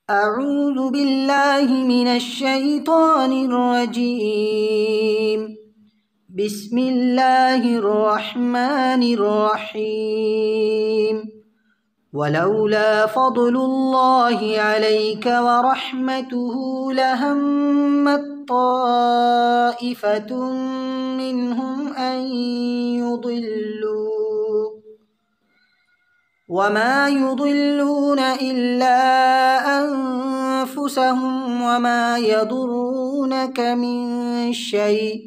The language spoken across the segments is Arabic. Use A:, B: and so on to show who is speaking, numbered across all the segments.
A: أعوذ بالله من الشيطان الرجيم. بسم الله الرحمن الرحيم. ولولا فضل الله عليك ورحمته لهمت طائفة منهم أن يضلوا وما يضلون إلا أنفسهم وما يضرونك من شيء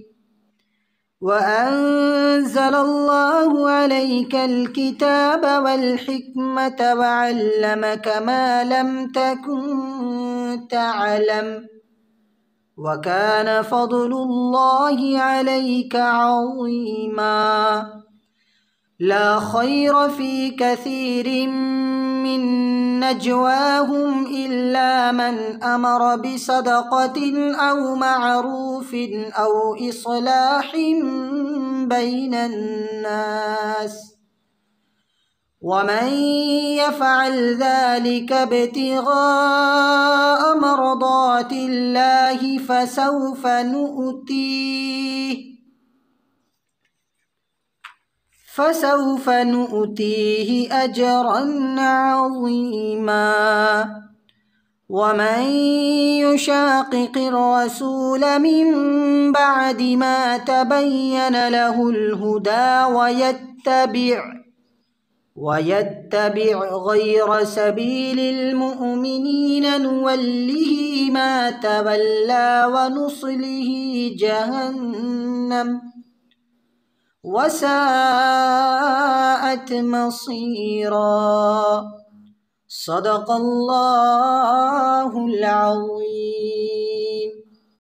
A: وأنزل الله عليك الكتاب والحكمة وعلمك ما لم تكن تعلم وكان فضل الله عليك عظيما. لا خير في كثير من نجواهم إلا من أمر بصدقة أو معروف أو إصلاح بين الناس ومن يفعل ذلك ابتغاء مرضات الله فسوف نؤتيه أجرا عظيما. ومن يشاقق الرسول من بعد ما تبين له الهدى ويتبع غير سبيل المؤمنين نوله ما تولى ونصله جهنم وساءت مصيرا. صدق الله العظيم.